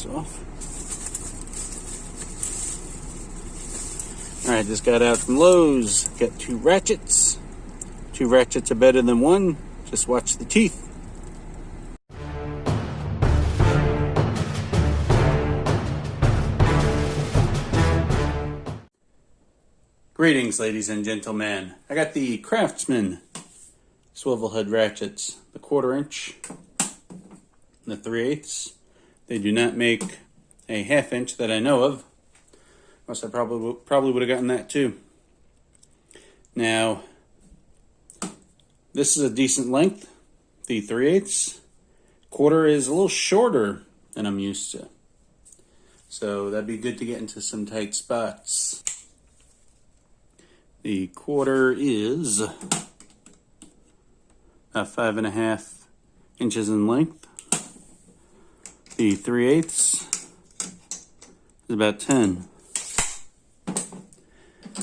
this off. Alright, just got out from Lowe's. Got 2 ratchets. 2 ratchets are better than 1. Just watch the teeth. Greetings, ladies and gentlemen. I got the Craftsman swivel head ratchets, the 1/4 inch, the 3/8. They do not make a 1/2 inch that I know of. Else I probably would have gotten that too. Now, this is a decent length. The 3/8. 1/4 is a little shorter than I'm used to. So that'd be good to get into some tight spots. The 1/4 is about 5.5 inches in length. The 3/8 is about 10.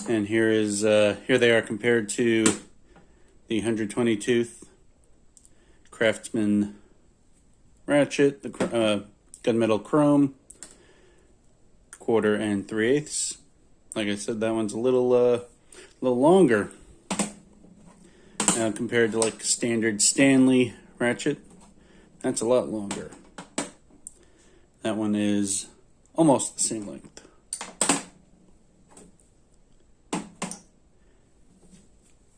And here they are compared to the 120 tooth Craftsman ratchet, the gunmetal chrome, 1/4 and 3/8. Like I said, that one's a little longer. Now compared to like standard Stanley ratchet, that's a lot longer. That one is almost the same length.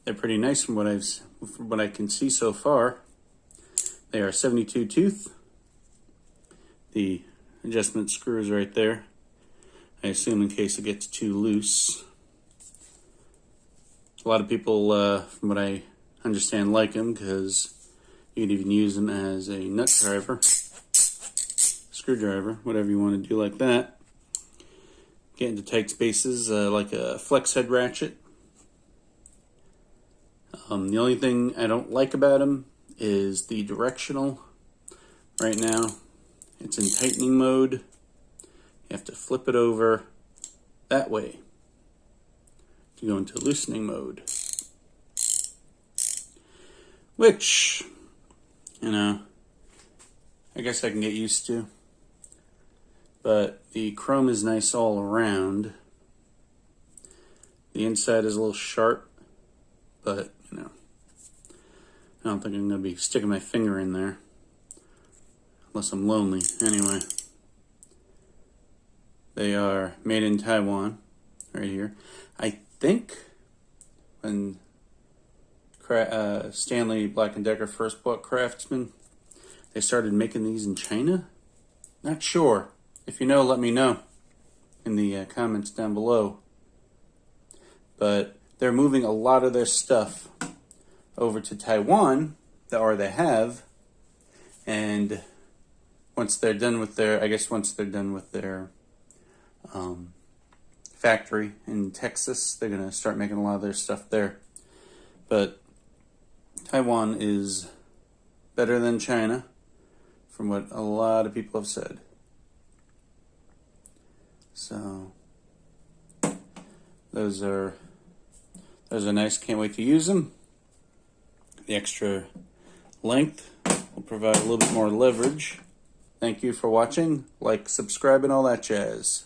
They're pretty nice from what I can see so far. They are 72 tooth. The adjustment screw is right there. I assume in case it gets too loose. A lot of people, from what I understand, like them because you can even use them as a nut driver, screwdriver, whatever you want to do like that. Get into tight spaces like a flex head ratchet. The only thing I don't like about them is the directional. Right now, it's in tightening mode. You have to flip it over that way to go into loosening mode. Which, I guess I can get used to. But the chrome is nice all around. The inside is a little sharp, but I don't think I'm going to be sticking my finger in there. Unless I'm lonely. Anyway. They are made in Taiwan. Right here. I think when Stanley Black & Decker first bought Craftsman, they started making these in China? Not sure. If you know, let me know in the comments down below. But they're moving a lot of their stuff over to Taiwan, or they have, and once they're done with their factory in Texas, they're going to start making a lot of their stuff there. But Taiwan is better than China, from what a lot of people have said. So those are nice. Can't wait to use them. The extra length will provide a little bit more leverage. Thank you for watching. Like, subscribe, and all that jazz.